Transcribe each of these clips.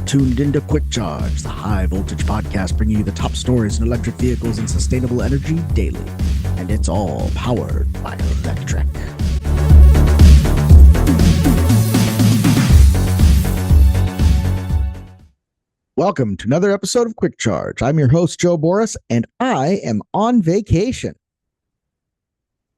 tuned into Quick Charge, the high voltage podcast bringing you the top stories in electric vehicles and sustainable energy daily. And it's all powered by electric. Welcome to another episode of Quick Charge. I'm your host, Joe Boris, and I am on vacation.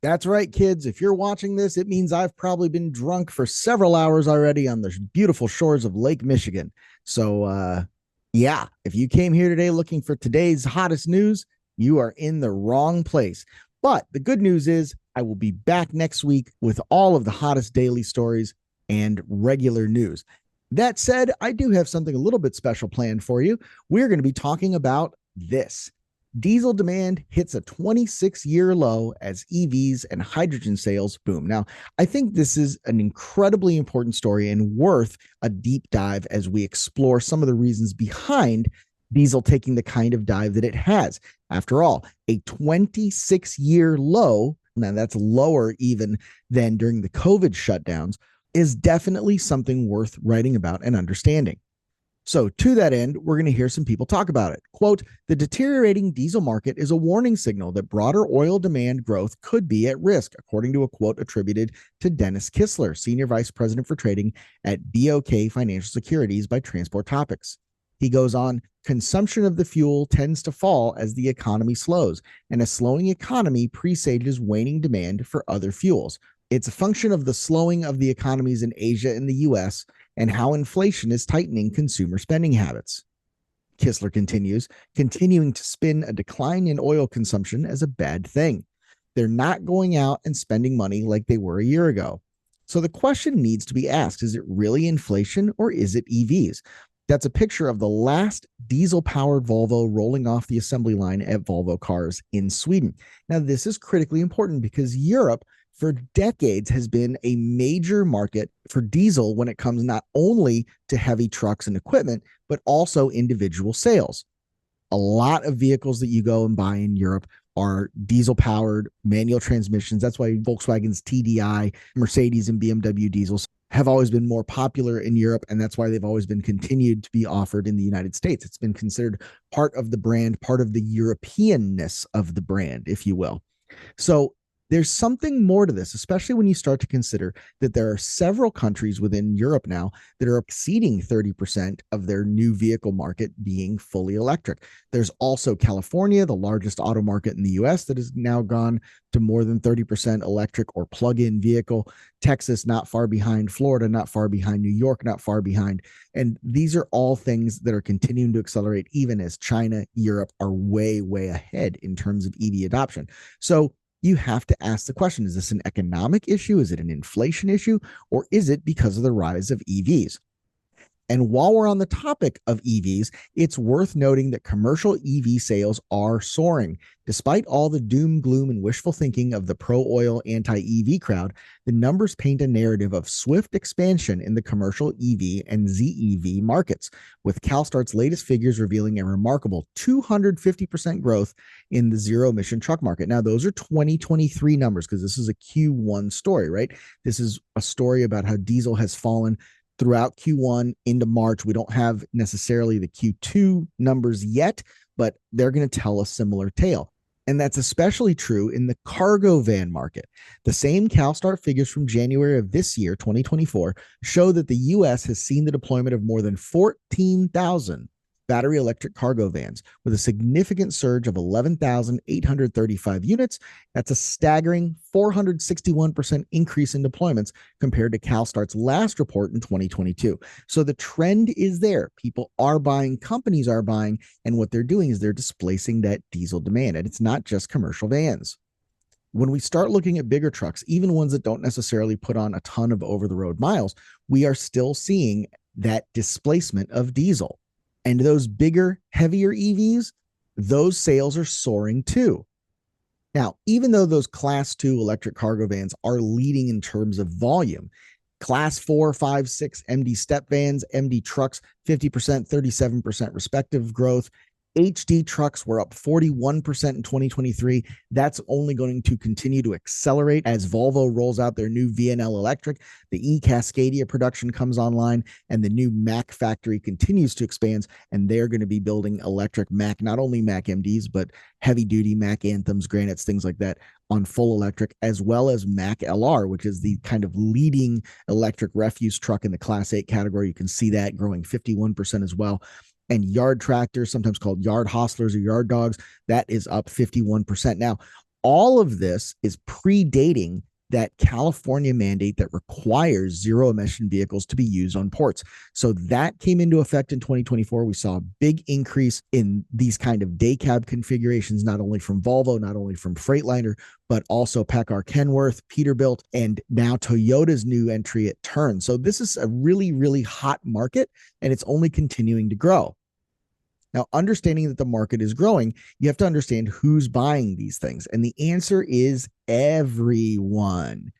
That's right, kids. If you're watching this, it means I've probably been drunk for several hours already on the beautiful shores of Lake Michigan. So, yeah, if you came here today looking for today's hottest news, you are in the wrong place. But the good news is I will be back next week with all of the hottest daily stories and regular news. That said, I do have something a little bit special planned for you. We're going to be talking about this. Diesel demand hits a 26-year low as EVs and hydrogen sales boom. Now, I think this is an incredibly important story and worth a deep dive as we explore some of the reasons behind diesel taking the kind of dive that it has. After all, a 26-year low, now that's lower even than during the COVID shutdowns, is definitely something worth writing about and understanding. So to that end, we're going to hear some people talk about it. Quote, the deteriorating diesel market is a warning signal that broader oil demand growth could be at risk, according to a quote attributed to Dennis Kissler, Senior Vice President for Trading at BOK Financial Securities by Transport Topics. He goes on, consumption of the fuel tends to fall as the economy slows, and a slowing economy presages waning demand for other fuels. It's a function of the slowing of the economies in Asia and the U.S., and how inflation is tightening consumer spending habits. Kissler continues, continuing to spin a decline in oil consumption as a bad thing. They're not going out and spending money like they were a year ago. So the question needs to be asked, is it really inflation or is it EVs? That's a picture of the last diesel-powered Volvo rolling off the assembly line at Volvo Cars in Sweden. Now, this is critically important because Europe for decades has been a major market for diesel when it comes not only to heavy trucks and equipment, but also individual sales. A lot of vehicles that you go and buy in Europe are diesel-powered manual transmissions. That's why Volkswagen's TDI, Mercedes and BMW diesels have always been more popular in Europe, and that's why they've always been continued to be offered in the United States. It's been considered part of the brand, part of the Europeanness of the brand, if you will. So there's something more to this, especially when you start to consider that there are several countries within Europe now that are exceeding 30% of their new vehicle market being fully electric. There's also California, the largest auto market in the US, that has now gone to more than 30% electric or plug-in vehicle. Texas, not far behind. Florida, not far behind. New York, not far behind. And these are all things that are continuing to accelerate even as China, Europe are way, way ahead in terms of EV adoption. So you have to ask the question, is this an economic issue? Is it an inflation issue? Or is it because of the rise of EVs? And while we're on the topic of EVs, it's worth noting that commercial EV sales are soaring. Despite all the doom, gloom, and wishful thinking of the pro-oil, anti-EV crowd, the numbers paint a narrative of swift expansion in the commercial EV and ZEV markets, with CalStart's latest figures revealing a remarkable 250% growth in the zero-emission truck market. Now, those are 2023 numbers because this is a Q1 story, right? This is a story about how diesel has fallen throughout Q1 into March. We don't have necessarily the Q2 numbers yet, but they're going to tell a similar tale. And that's especially true in the cargo van market. The same CalStart figures from January of this year, 2024, show that the U.S. has seen the deployment of more than 14,000 battery electric cargo vans with a significant surge of 11,835 units. That's a staggering 461% increase in deployments compared to CalStart's last report in 2022. So the trend is there. People are buying, companies are buying, and what they're doing is they're displacing that diesel demand. And it's not just commercial vans. When we start looking at bigger trucks, even ones that don't necessarily put on a ton of over-the-road miles, we are still seeing that displacement of diesel. And those bigger, heavier EVs, those sales are soaring too. Now, even though those Class 2 electric cargo vans are leading in terms of volume, Class 4, 5, 6 MD step vans, MD trucks, 50%, 37% respective growth, HD trucks were up 41% in 2023. That's only going to continue to accelerate as Volvo rolls out their new VNL electric, the e-Cascadia production comes online, and the new Mack factory continues to expand, and they're going to be building electric Mack, not only Mack MDs, but heavy-duty Mack Anthems, Granites, things like that on full electric, as well as Mack LR, which is the kind of leading electric refuse truck in the Class 8 category. You can see that growing 51% as well. And yard tractors, sometimes called yard hostlers or yard dogs, that is up 51%. Now, all of this is predating that California mandate that requires zero emission vehicles to be used on ports. So that came into effect in 2024. We saw a big increase in these kind of day cab configurations, not only from Volvo, not only from Freightliner, but also PACCAR Kenworth, Peterbilt, and now Toyota's new entry at Tern. So this is a really, really hot market, and it's only continuing to grow. Now, understanding that the market is growing, you have to understand who's buying these things. And the answer is everyone.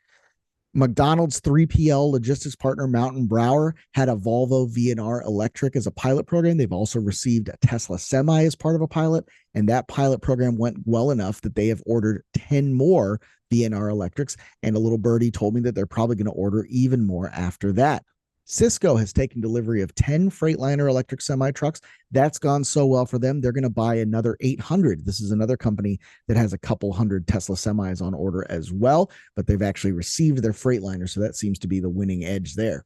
McDonald's 3PL logistics partner Mountain Brower had a Volvo VNR electric as a pilot program. They've also received a Tesla Semi as part of a pilot, and that pilot program went well enough that they have ordered 10 more VNR electrics, and a little birdie told me that they're probably going to order even more after that. Cisco has taken delivery of 10 Freightliner electric semi trucks. That's gone so well for them. They're going to buy another 800. This is another company that has a couple hundred Tesla semis on order as well, but they've actually received their Freightliner. So that seems to be the winning edge there.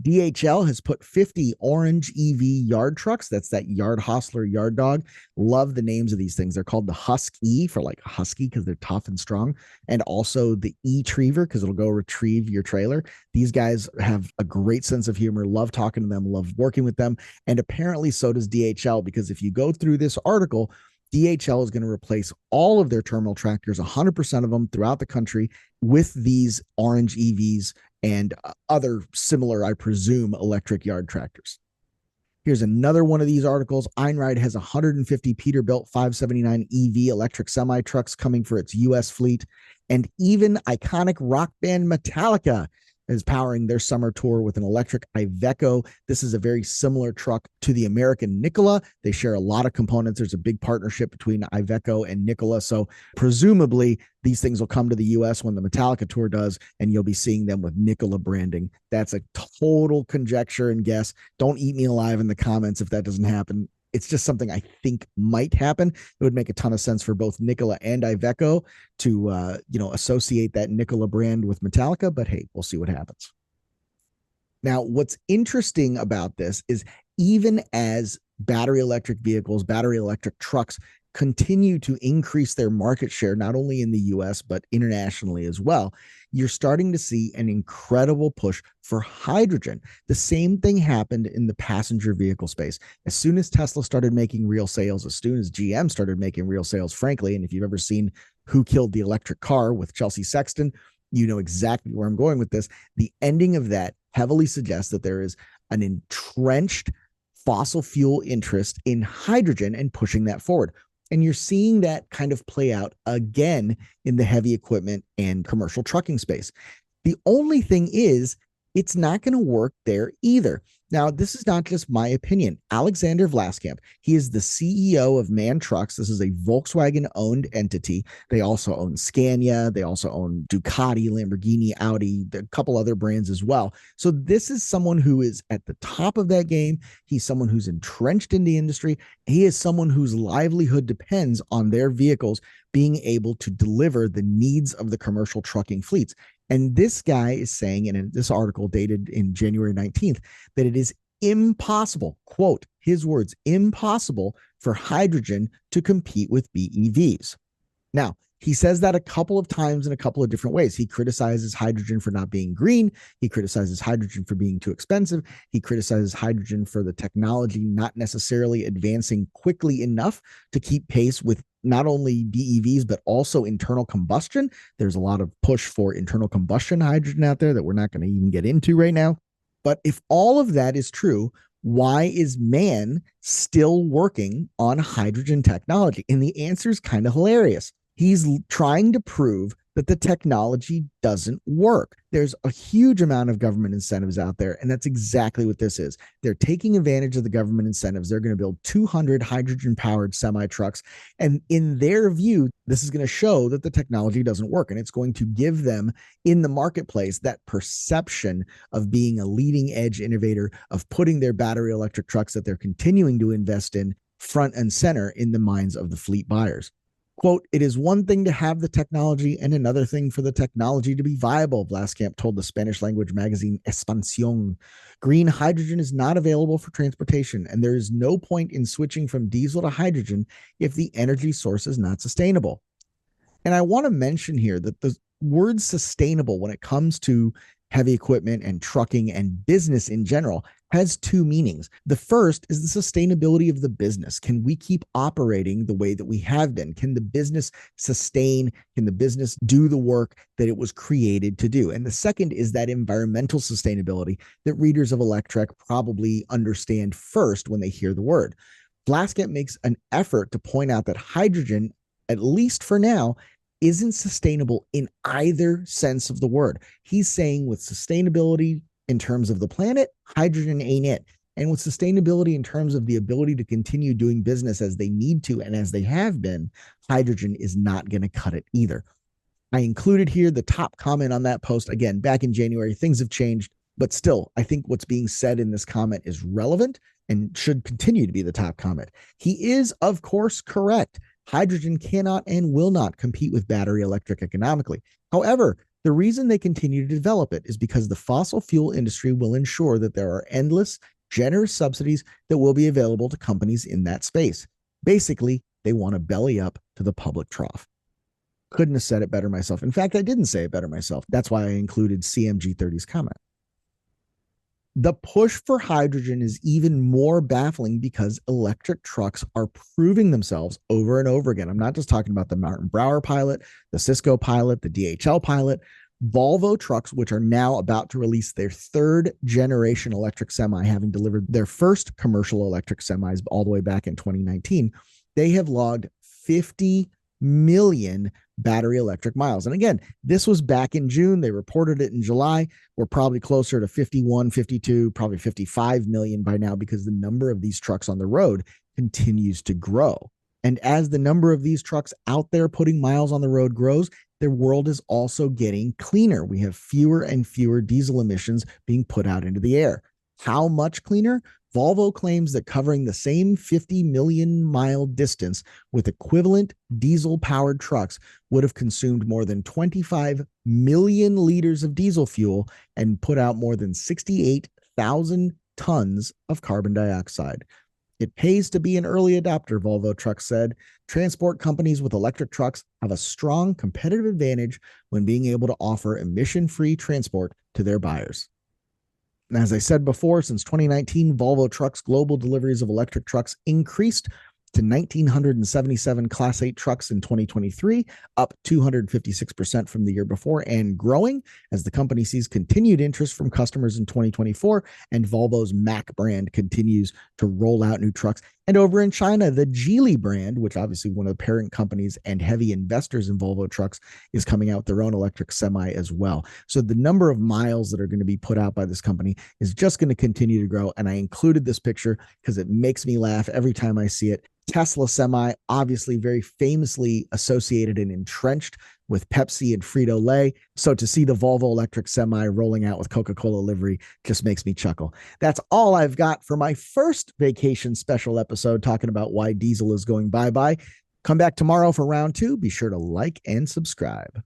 DHL has put 50 orange EV yard trucks. That's that yard hostler, yard dog. Love the names of these things. They're called the Husk E for like husky because they're tough and strong. And also the E-Triever because it'll go retrieve your trailer. These guys have a great sense of humor. Love talking to them. Love working with them. And apparently so does DHL, because if you go through this article, DHL is going to replace all of their terminal tractors, 100% of them throughout the country, with these orange EVs and other similar, I presume, electric yard tractors. Here's another one of these articles. Einride has 150 Peterbilt 579 EV electric semi trucks coming for its U.S. fleet. And even iconic rock band Metallica is powering their summer tour with an electric Iveco. This is a very similar truck to the American Nikola. They share a lot of components. There's a big partnership between Iveco and Nikola. So presumably these things will come to the US when the Metallica tour does, and you'll be seeing them with Nikola branding. That's a total conjecture and guess. Don't eat me alive in the comments if that doesn't happen. It's just something I think might happen. It would make a ton of sense for both Nikola and Iveco to, associate that Nikola brand with Metallica, but hey, we'll see what happens. Now, what's interesting about this is even as battery electric vehicles, battery electric trucks continue to increase their market share, not only in the US, but internationally as well, you're starting to see an incredible push for hydrogen. The same thing happened in the passenger vehicle space. As soon as Tesla started making real sales, as soon as GM started making real sales, frankly, and if you've ever seen Who Killed the Electric Car with Chelsea Sexton, you know exactly where I'm going with this. The ending of that heavily suggests that there is an entrenched fossil fuel interest in hydrogen and pushing that forward. And you're seeing that kind of play out again in the heavy equipment and commercial trucking space. The only thing is, it's not going to work there either. Now, this is not just my opinion. Alexander Vlaskamp, he is the CEO of MAN Trucks. This is a Volkswagen-owned entity. They also own Scania. They also own Ducati, Lamborghini, Audi, a couple other brands as well. So this is someone who is at the top of that game. He's someone who's entrenched in the industry. He is someone whose livelihood depends on their vehicles being able to deliver the needs of the commercial trucking fleets. And this guy is saying, and in this article dated in January 19th, that it is impossible, quote, his words, impossible for hydrogen to compete with BEVs. Now, he says that a couple of times in a couple of different ways. He criticizes hydrogen for not being green. He criticizes hydrogen for being too expensive. He criticizes hydrogen for the technology not necessarily advancing quickly enough to keep pace with not only BEVs, but also internal combustion. There's a lot of push for internal combustion hydrogen out there that we're not going to even get into right now. But if all of that is true, why is MAN still working on hydrogen technology? And the answer is kind of hilarious. He's trying to prove that the technology doesn't work. There's a huge amount of government incentives out there, and that's exactly what this is. They're taking advantage of the government incentives. They're going to build 200 hydrogen-powered semi-trucks, and in their view, this is going to show that the technology doesn't work, and it's going to give them in the marketplace that perception of being a leading-edge innovator, of putting their battery electric trucks that they're continuing to invest in front and center in the minds of the fleet buyers. Quote, "It is one thing to have the technology and another thing for the technology to be viable," Vlaskamp told the Spanish language magazine Expansión. "Green hydrogen is not available for transportation, and there is no point in switching from diesel to hydrogen if the energy source is not sustainable." And I want to mention here that the word sustainable, when it comes to heavy equipment and trucking and business in general, has two meanings. The first is the sustainability of the business. Can we keep operating the way that we have been? Can the business sustain? Can the business do the work that it was created to do? And the second is that environmental sustainability that readers of Electrek probably understand first when they hear the word. Vlaskamp makes an effort to point out that hydrogen, at least for now, isn't sustainable in either sense of the word. He's saying with sustainability in terms of the planet, hydrogen ain't it. And with sustainability in terms of the ability to continue doing business as they need to and as they have been, hydrogen is not going to cut it either. I included here the top comment on that post. Again, back in January, things have changed, but still, I think what's being said in this comment is relevant and should continue to be the top comment. He is, of course, correct. Hydrogen cannot and will not compete with battery electric economically. However, the reason they continue to develop it is because the fossil fuel industry will ensure that there are endless, generous subsidies that will be available to companies in that space. Basically, they want to belly up to the public trough. Couldn't have said it better myself. In fact, I didn't say it better myself. That's why I included CMG30's comment. The push for hydrogen is even more baffling because electric trucks are proving themselves over and over again. I'm not just talking about the Martin Brower pilot, the Cisco pilot, the DHL pilot. Volvo trucks, which are now about to release their third generation electric semi, having delivered their first commercial electric semis all the way back in 2019, they have logged 50 million battery electric miles. And again, this was back in June. They reported it in July. We're probably closer to 51, 52, probably 55 million by now because the number of these trucks on the road continues to grow. And as the number of these trucks out there putting miles on the road grows, the world is also getting cleaner. We have fewer and fewer diesel emissions being put out into the air. How much cleaner? Volvo claims that covering the same 50 million mile distance with equivalent diesel powered trucks would have consumed more than 25 million liters of diesel fuel and put out more than 68,000 tons of carbon dioxide. It pays to be an early adopter, Volvo Trucks said. Transport companies with electric trucks have a strong competitive advantage when being able to offer emission-free transport to their buyers. And as I said before, since 2019, Volvo Trucks global deliveries of electric trucks increased to 1,977 Class 8 trucks in 2023, up 256% from the year before and growing as the company sees continued interest from customers in 2024 and Volvo's Mack brand continues to roll out new trucks. And over in China, the Geely brand, which obviously one of the parent companies and heavy investors in Volvo Trucks, is coming out with their own electric semi as well. So the number of miles that are going to be put out by this company is just going to continue to grow. And I included this picture because it makes me laugh every time I see it. Tesla semi, obviously very famously associated and entrenched with Pepsi and Frito-Lay. So to see the Volvo electric semi rolling out with Coca-Cola livery just makes me chuckle. That's all I've got for my first vacation special episode talking about why diesel is going bye-bye. Come back tomorrow for round 2. Be sure to like and subscribe.